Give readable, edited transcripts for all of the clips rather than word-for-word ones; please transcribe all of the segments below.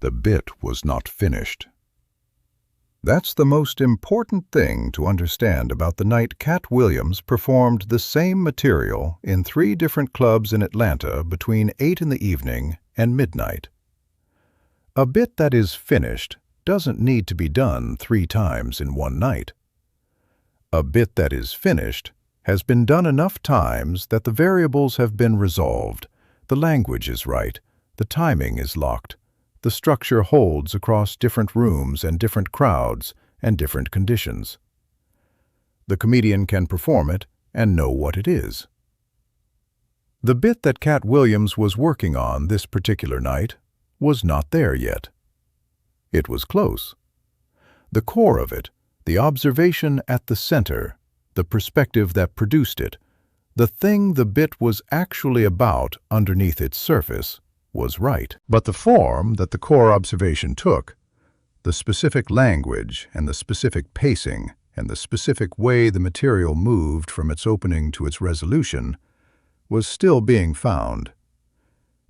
The bit was not finished. That's the most important thing to understand about the night Katt Williams performed the same material in 3 different clubs in Atlanta between 8 in the evening and midnight. A bit that is finished doesn't need to be done 3 times in one night. A bit that is finished has been done enough times that the variables have been resolved, the language is right, the timing is locked, the structure holds across different rooms and different crowds and different conditions. The comedian can perform it and know what it is. The bit that Katt Williams was working on this particular night was not there yet. It was close. The core of it, the observation at the center, the perspective that produced it, the thing the bit was actually about underneath its surface, was right. But the form that the core observation took, the specific language and the specific pacing and the specific way the material moved from its opening to its resolution, was still being found.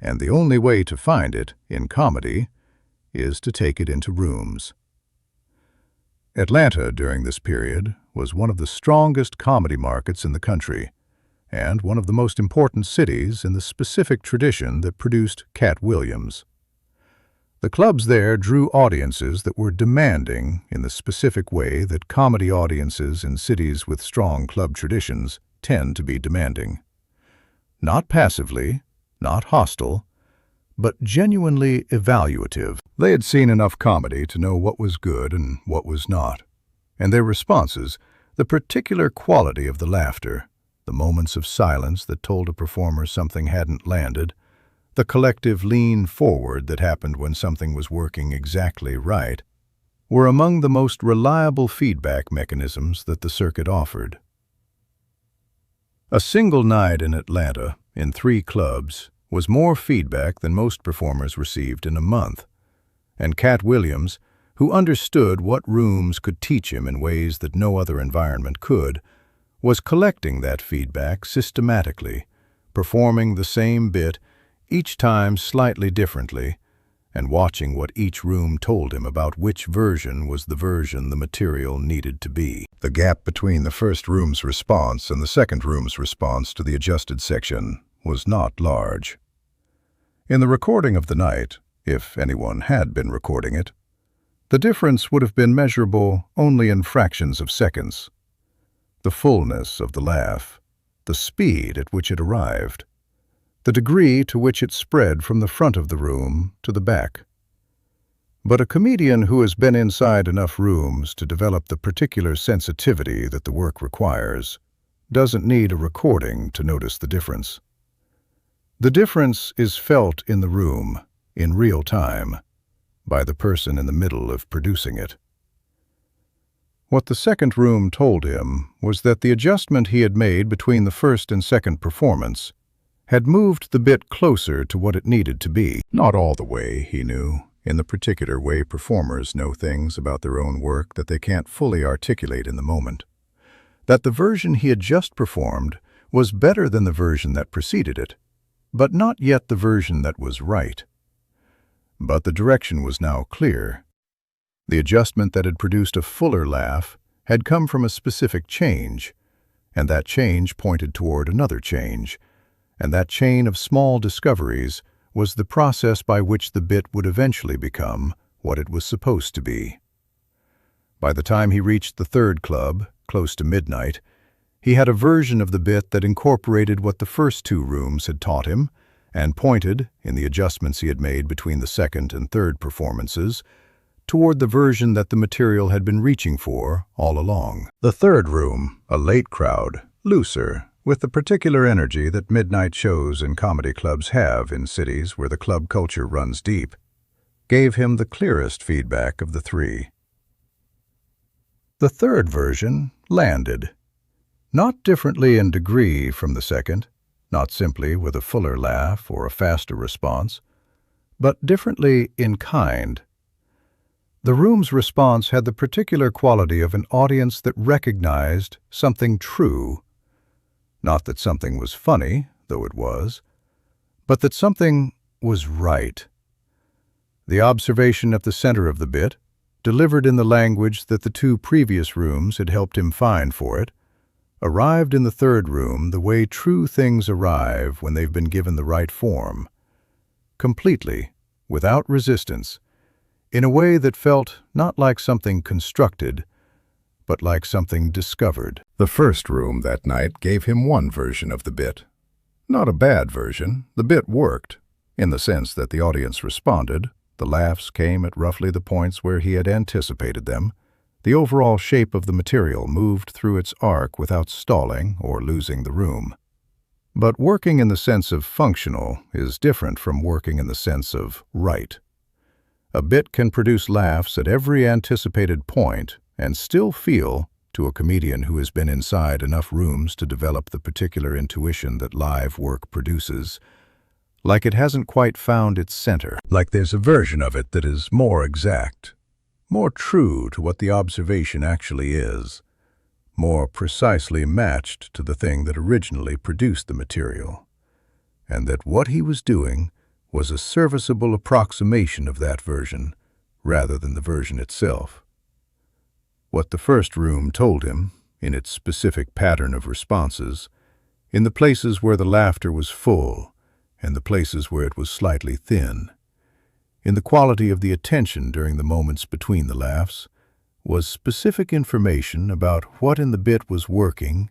And the only way to find it, in comedy, is to take it into rooms. Atlanta, during this period, was one of the strongest comedy markets in the country, and one of the most important cities in the specific tradition that produced Katt Williams. The clubs there drew audiences that were demanding in the specific way that comedy audiences in cities with strong club traditions tend to be demanding. Not passively, not hostile, but genuinely evaluative. They had seen enough comedy to know what was good and what was not, and their responses, the particular quality of the laughter, the moments of silence that told a performer something hadn't landed, the collective lean forward that happened when something was working exactly right, were among the most reliable feedback mechanisms that the circuit offered. A single night in Atlanta, in 3 clubs, was more feedback than most performers received in a month, and Katt Williams, who understood what rooms could teach him in ways that no other environment could, was collecting that feedback systematically, performing the same bit, each time slightly differently, and watching what each room told him about which version was the version the material needed to be. The gap between the first room's response and the second room's response to the adjusted section was not large. In the recording of the night, if anyone had been recording it, the difference would have been measurable only in fractions of seconds. The fullness of the laugh, the speed at which it arrived, the degree to which it spread from the front of the room to the back. But a comedian who has been inside enough rooms to develop the particular sensitivity that the work requires doesn't need a recording to notice the difference. The difference is felt in the room, in real time, by the person in the middle of producing it. What the second room told him was that the adjustment he had made between the first and second performance had moved the bit closer to what it needed to be. Not all the way, he knew, in the particular way performers know things about their own work that they can't fully articulate in the moment. That the version he had just performed was better than the version that preceded it, but not yet the version that was right. But the direction was now clear. The adjustment that had produced a fuller laugh had come from a specific change, and that change pointed toward another change, and that chain of small discoveries was the process by which the bit would eventually become what it was supposed to be. By the time he reached the 3rd club, close to midnight, he had a version of the bit that incorporated what the first 2 rooms had taught him and pointed, in the adjustments he had made between the 2nd and 3rd performances, toward the version that the material had been reaching for all along. The 3rd room, a late crowd, looser, with the particular energy that midnight shows and comedy clubs have in cities where the club culture runs deep, gave him the clearest feedback of the 3. The 3rd version landed, not differently in degree from the 2nd, not simply with a fuller laugh or a faster response, but differently in kind. The room's response had the particular quality of an audience that recognized something true. Not that something was funny, though it was, but that something was right. The observation at the center of the bit, delivered in the language that the two previous rooms had helped him find for it, arrived in the third room the way true things arrive when they've been given the right form, completely, without resistance, in a way that felt not like something constructed, but like something discovered. The first room that night gave him one version of the bit. Not a bad version. The bit worked, in the sense that the audience responded. The laughs came at roughly the points where he had anticipated them. The overall shape of the material moved through its arc without stalling or losing the room. But working in the sense of functional is different from working in the sense of right. A bit can produce laughs at every anticipated point and still feel, to a comedian who has been inside enough rooms to develop the particular intuition that live work produces, like it hasn't quite found its center, like there's a version of it that is more exact, more true to what the observation actually is, more precisely matched to the thing that originally produced the material, and that what he was doing was a serviceable approximation of that version rather than the version itself. What the first room told him, in its specific pattern of responses, in the places where the laughter was full and the places where it was slightly thin, in the quality of the attention during the moments between the laughs, was specific information about what in the bit was working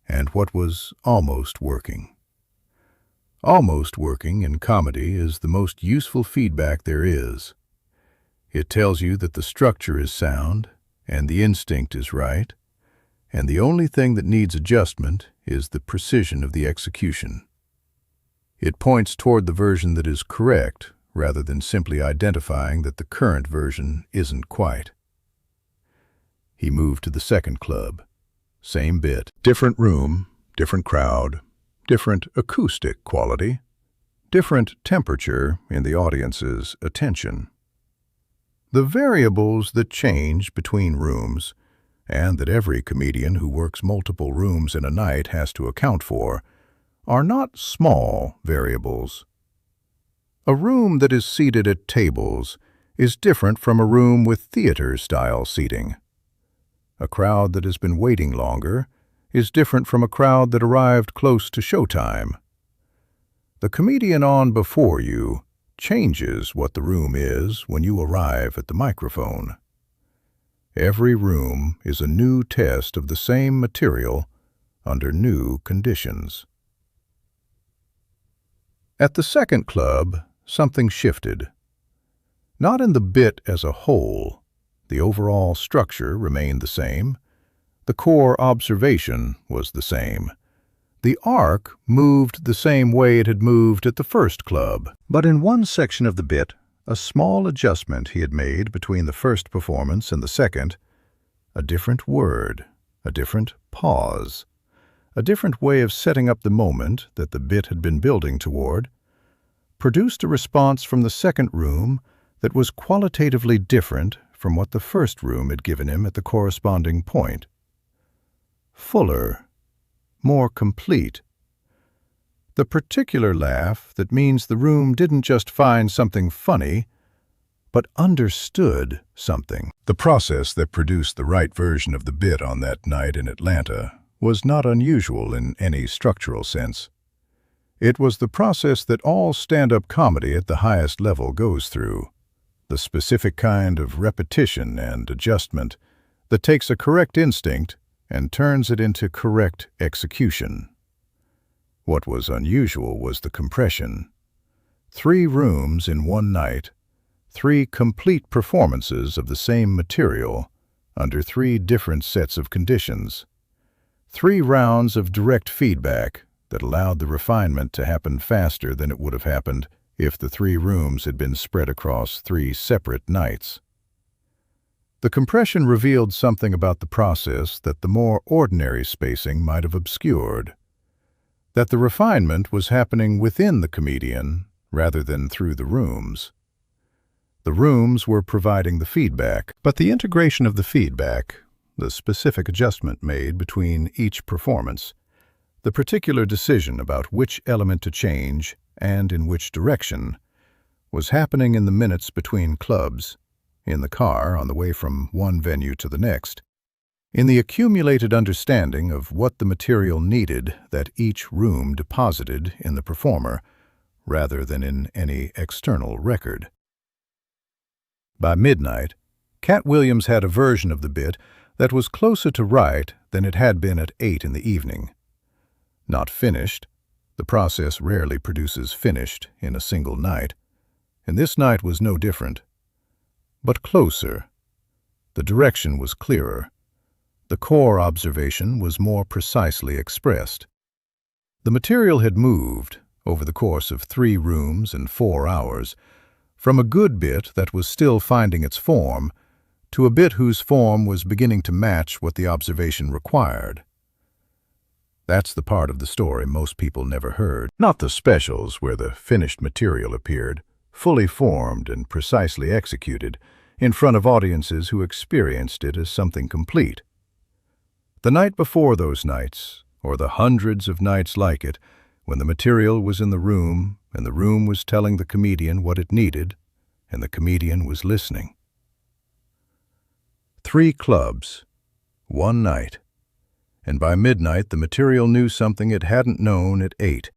and what was almost working. Almost working in comedy is the most useful feedback there is. It tells you that the structure is sound and the instinct is right, and the only thing that needs adjustment is the precision of the execution. It points toward the version that is correct, rather than simply identifying that the current version isn't quite. He moved to the second club. Same bit. Different room, different crowd, different acoustic quality, different temperature in the audience's attention. The variables that change between rooms, and that every comedian who works multiple rooms in a night has to account for, are not small variables. A room that is seated at tables is different from a room with theater-style seating. A crowd that has been waiting longer is different from a crowd that arrived close to showtime. The comedian on before you changes what the room is when you arrive at the microphone. Every room is a new test of the same material under new conditions. At the second club, something shifted. Not in the bit as a whole. The overall structure remained the same. The core observation was the same. The arc moved the same way it had moved at the first club. But in one section of the bit, a small adjustment he had made between the first performance and the second, a different word, a different pause, a different way of setting up the moment that the bit had been building toward, produced a response from the second room that was qualitatively different from what the first room had given him at the corresponding point. Fuller, more complete. The particular laugh that means the room didn't just find something funny, but understood something. The process that produced the right version of the bit on that night in Atlanta was not unusual in any structural sense. It was the process that all stand-up comedy at the highest level goes through, the specific kind of repetition and adjustment that takes a correct instinct and turns it into correct execution. What was unusual was the compression. 3 rooms in one night, 3 complete performances of the same material under 3 different sets of conditions, 3 rounds of direct feedback that allowed the refinement to happen faster than it would have happened if the 3 rooms had been spread across 3 separate nights. The compression revealed something about the process that the more ordinary spacing might have obscured, that the refinement was happening within the comedian rather than through the rooms. The rooms were providing the feedback, but the integration of the feedback, the specific adjustment made between each performance, the particular decision about which element to change and in which direction, was happening in the minutes between clubs, in the car on the way from one venue to the next, in the accumulated understanding of what the material needed that each room deposited in the performer, rather than in any external record. By midnight, Katt Williams had a version of the bit that was closer to right than it had been at 8 in the evening. Not finished, the process rarely produces finished in a single night, and this night was no different. But closer. The direction was clearer. The core observation was more precisely expressed. The material had moved, over the course of 3 rooms and 4 hours, from a good bit that was still finding its form to a bit whose form was beginning to match what the observation required. That's the part of the story most people never heard. Not the specials where the finished material appeared, fully formed and precisely executed, in front of audiences who experienced it as something complete. The night before those nights, or the hundreds of nights like it, when the material was in the room and the room was telling the comedian what it needed, and the comedian was listening. 3 clubs, 1 night, and by midnight the material knew something it hadn't known at 8.